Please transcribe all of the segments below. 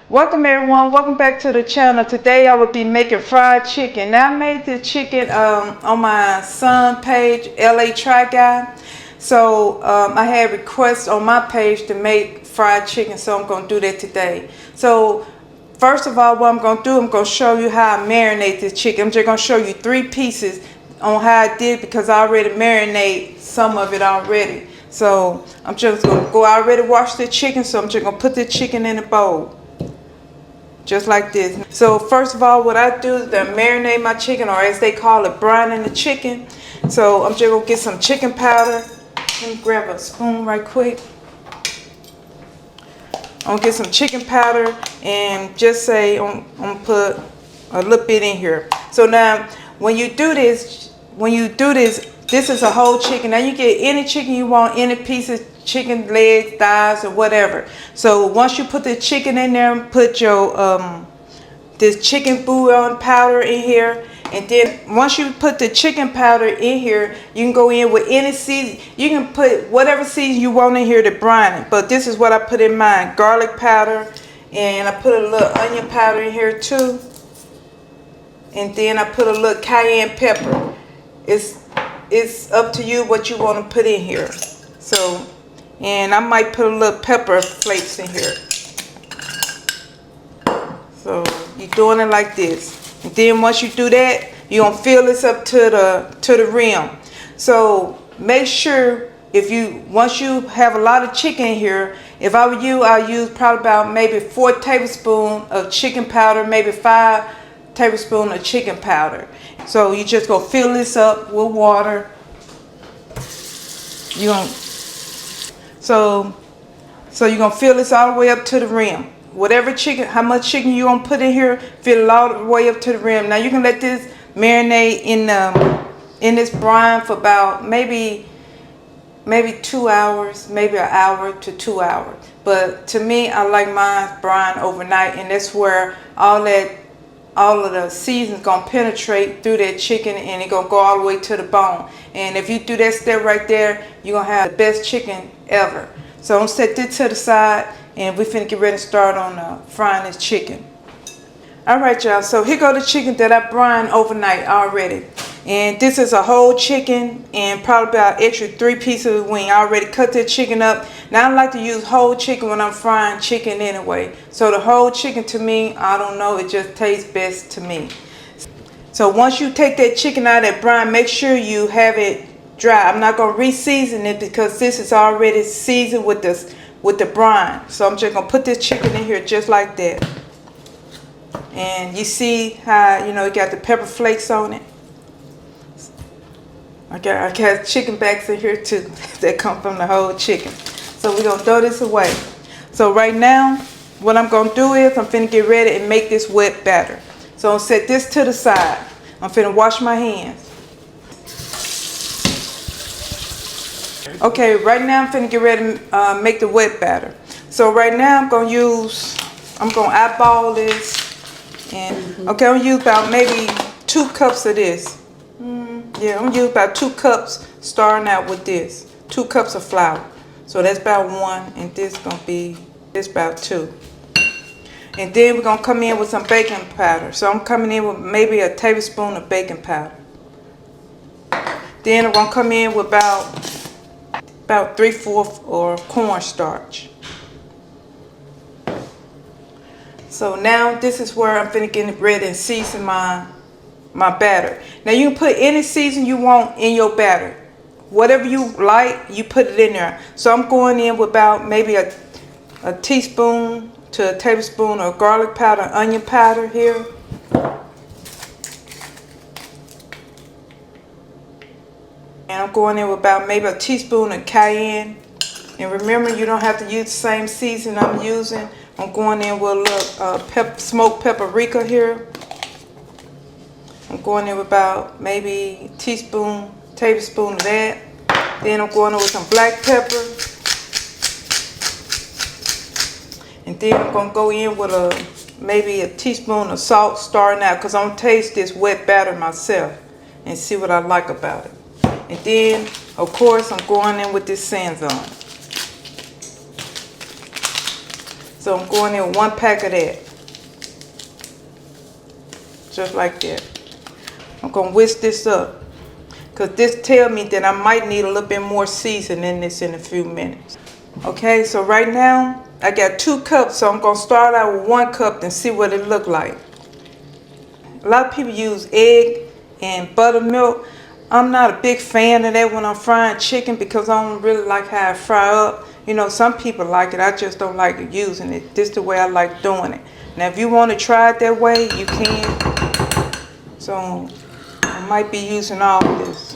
Welcome everyone, welcome back to the channel. Today I will be making fried chicken. Now I made the chicken on my son page, LA Try Guy. So I had requests on my page to make fried chicken, so I'm going to do that today. So first of all, what I'm going to do, I'm going to show you how I marinate this chicken. I'm just going to show you 3 pieces on how I did because I already marinate some of it already. So I'm just going to go, I already washed the chicken, so I'm just going to put the chicken in a bowl. Just like this. So first of all, what I do is I marinate my chicken, or as they call it, brining the chicken. So I'm just gonna get some chicken powder. Let me grab a spoon right quick. I'm gonna get some chicken powder and just say I'm gonna put a little bit in here. So now when you do this, this is a whole chicken. Now you get any chicken you want, any pieces, chicken legs, thighs, or whatever. So once you put the chicken in there, put your this chicken bouillon powder in here, and then once you put the chicken powder in here, you can go in with any season. You can put whatever season you want in here to brine it. But this is what I put in mine: garlic powder, and I put a little onion powder in here too, and then I put a little cayenne pepper. It's up to you what you want to put in here. So, and I might put a little pepper flakes in here. So you're doing it like this. And then once you do that, you're gonna fill this up to the rim. So make sure once you have a lot of chicken in here, if I were you, I'll use probably about maybe 4 tablespoons of chicken powder, maybe 5 tablespoons of chicken powder. So you just gonna fill this up with water. So you're gonna fill this all the way up to the rim. Whatever chicken, how much chicken you gonna put in here, fill it all the way up to the rim. Now you can let this marinate in this brine for about maybe 2 hours, maybe an hour to 2 hours. But to me, I like mine brine overnight, and that's where all of the season's gonna penetrate through that chicken, and it gonna go all the way to the bone. And if you do that step right there, you're gonna have the best chicken ever. So I'm gonna set this to the side, and we finna get ready to start on frying this chicken. Alright y'all, so here go the chicken that I brined overnight already. And this is a whole chicken and probably about extra 3 pieces of wing. I already cut the chicken up. Now I like to use whole chicken when I'm frying chicken anyway. So the whole chicken, to me, I don't know, it just tastes best to me. So once you take that chicken out of that brine, make sure you have it dry. I'm not going to re-season it because this is already seasoned with the brine. So I'm just going to put this chicken in here just like that. And you see how, it got the pepper flakes on it. I got chicken backs in here too that come from the whole chicken. So we're going to throw this away. So right now, what I'm going to do is I'm finna get ready and make this wet batter. So I'm going to set this to the side. I'm finna wash my hands. Okay, right now I'm finna get ready to make the wet batter. So right now I'm going to eyeball this. And okay, I'm going to use about maybe 2 cups of this. Yeah, I'm going to use about 2 cups starting out with this. 2 cups of flour. So that's about 1, and this going to be about 2. And then we're going to come in with some baking powder. So I'm coming in with maybe a tablespoon of baking powder. Then I'm going to come in with about 3/4 or cornstarch. So now this is where I'm finna get ready and season my batter. Now you can put any season you want in your batter. Whatever you like, you put it in there. So I'm going in with about maybe a teaspoon to a tablespoon of garlic powder, onion powder here. And I'm going in with about maybe a teaspoon of cayenne. And remember, you don't have to use the same season I'm using. I'm going in with a little smoked paprika here. I'm going in with about maybe a tablespoon of that. Then I'm going in with some black pepper. And then I'm going to go in with maybe a teaspoon of salt starting out, because I'm going to taste this wet batter myself and see what I like about it. And then, of course, I'm going in with this Sazon. So I'm going in with 1 pack of that. Just like that. I'm going to whisk this up. Because this tells me that I might need a little bit more seasoning in this in a few minutes. Okay, so right now, I got 2 cups. So I'm going to start out with 1 cup and see what it look like. A lot of people use egg and buttermilk. I'm not a big fan of that when I'm frying chicken because I don't really like how it fry up. You know, some people like it. I just don't like using it. This is the way I like doing it. Now, if you want to try it that way, you can. So, I might be using all of this.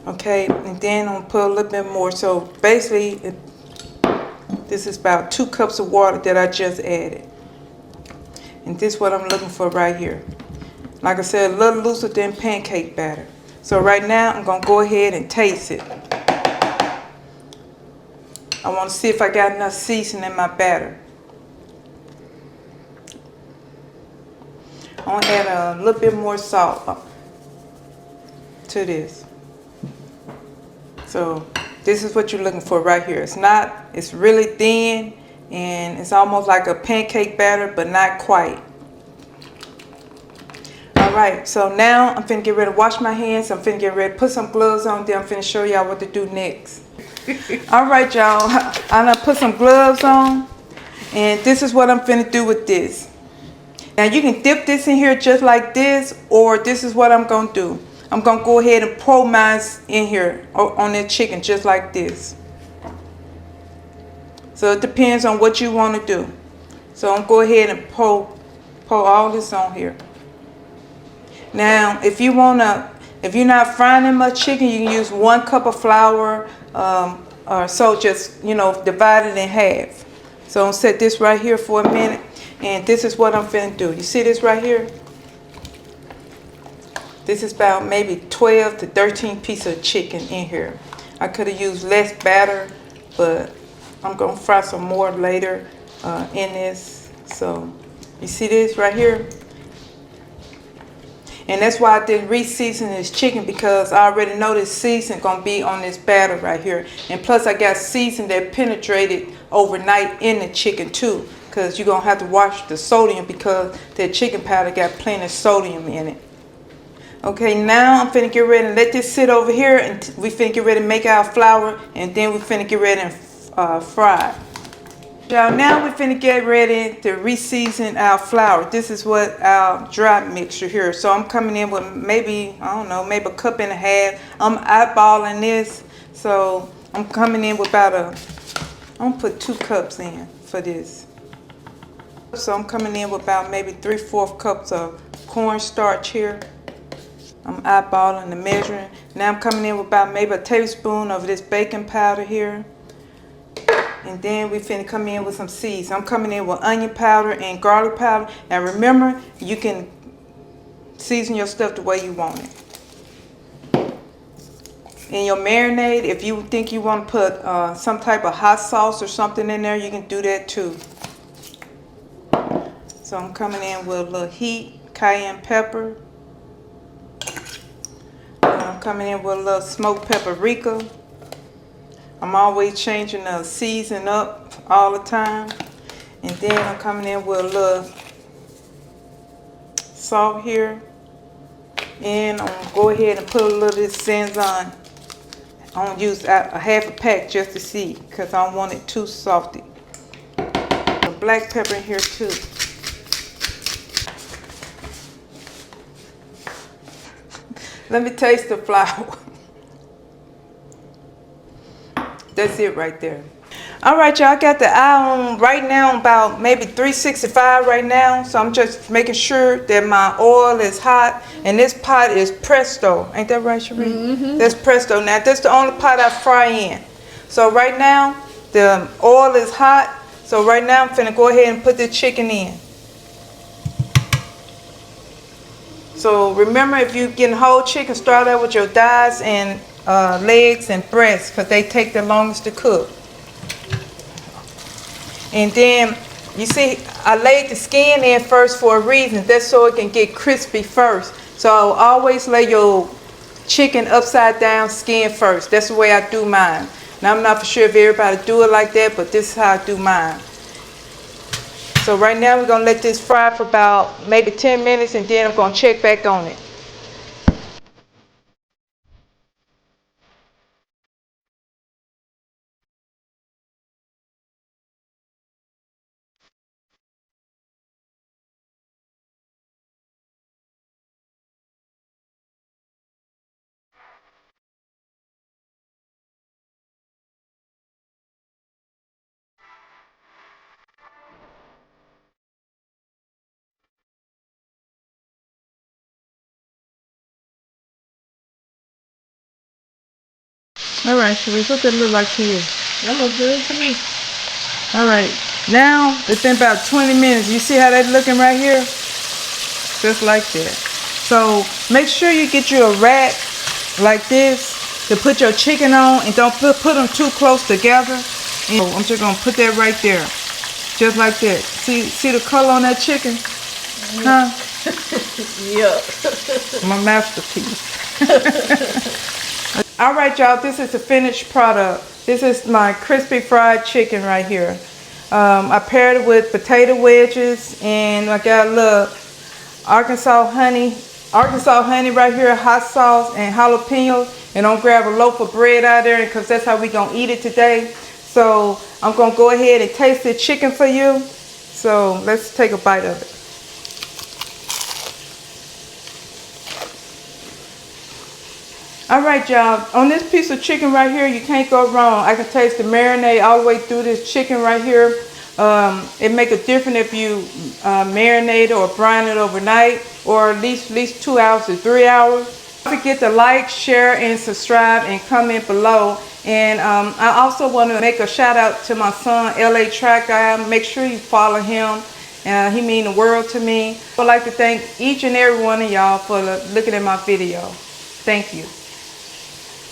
Okay, and then I'm going to put a little bit more. So, basically, this is about 2 cups of water that I just added. And this is what I'm looking for right here. Like I said, a little looser than pancake batter. So right now, I'm going to go ahead and taste it. I want to see if I got enough seasoning in my batter. I'm going to add a little bit more salt to this. So this is what you're looking for right here. It's really thin and it's almost like a pancake batter, but not quite. Alright, so now I'm finna get ready to wash my hands. I'm finna get ready to put some gloves on. Then I'm finna show y'all what to do next. Alright, y'all. I'm gonna put some gloves on. And this is what I'm finna do with this. Now you can dip this in here just like this. Or this is what I'm gonna do. I'm gonna go ahead and pour mine in here on the chicken just like this. So it depends on what you want to do. So I'm going to go ahead and pour all this on here. Now, if you're not frying that much chicken, you can use 1 cup of flour, or so just, you know, divide it in half. So I'm going to set this right here for a minute, and this is what I'm finna do. You see this right here? This is about maybe 12 to 13 pieces of chicken in here. I could have used less batter, but I'm going to fry some more later in this. So you see this right here? And that's why I didn't re-season this chicken, because I already know this season going to be on this batter right here. And plus I got season that penetrated overnight in the chicken too, because you're going to have to wash the sodium because that chicken powder got plenty of sodium in it. Okay, now I'm finna get ready and let this sit over here, and we finna get ready to make our flour, and then we finna get ready and fry it. Now we finna get ready to re-season our flour. This is what our dry mixture here. So I'm coming in with maybe, I don't know, maybe 1.5 cups. I'm eyeballing this. So I'm coming in with about I'm gonna put 2 cups in for this. So I'm coming in with about maybe 3/4 cups of cornstarch here. I'm eyeballing the measuring. Now I'm coming in with about maybe a tablespoon of this baking powder here. And then we finna come in with some seeds. I'm coming in with onion powder and garlic powder. And remember, you can season your stuff the way you want it. In your marinade, if you think you want to put some type of hot sauce or something in there, you can do that too. So I'm coming in with a little heat, cayenne pepper. I'm coming in with a little smoked paprika. I'm always changing the season up all the time. And then I'm coming in with a little salt here. And I'm going to go ahead and put a little of this Sazon. I'm going to use a half a pack just to see, because I don't want it too salty. Some black pepper in here too. Let me taste the flour. That's it right there. All right, y'all, I got the eye on right now about maybe 365 right now. So I'm just making sure that my oil is hot. And this pot is Presto. Ain't that right, Cherie? Mm-hmm. That's Presto. Now, that's the only pot I fry in. So right now, the oil is hot. So right now, I'm finna go ahead and put the chicken in. So remember, if you're getting whole chicken, start out with your thighs and legs and breasts, because they take the longest to cook. And then, you see, I laid the skin in first for a reason. That's so it can get crispy first. So always lay your chicken upside down, skin first. That's the way I do mine. Now I'm not for sure if everybody do it like that, but this is how I do mine. So right now we're gonna let this fry for about maybe 10 minutes, and then I'm gonna check back on it. All right, Sharice, what that look like to you? That looks good to me. All right, now it's been about 20 minutes. You see how that's looking right here? Just like that. So make sure you get you a rack like this to put your chicken on, and don't put them too close together. And I'm just gonna put that right there, just like that. See the color on that chicken? Huh? Yeah. My masterpiece. All right, y'all, this is the finished product. This is my crispy fried chicken right here. I paired it with potato wedges, and I got a little Arkansas honey right here, hot sauce and jalapenos. And I'm grab a loaf of bread out there, because that's how we gonna eat it today. So I'm gonna go ahead and taste the chicken for you. So let's take a bite of it. All right, y'all, on this piece of chicken right here, you can't go wrong. I can taste the marinade all the way through this chicken right here. It make a difference if you marinate or brine it overnight, or at least 2 hours to 3 hours. Don't forget to like, share, and subscribe, and comment below. And I also want to make a shout out to my son, LA Track Guy. Make sure you follow him. He means the world to me. I'd like to thank each and every one of y'all for looking at my video. Thank you.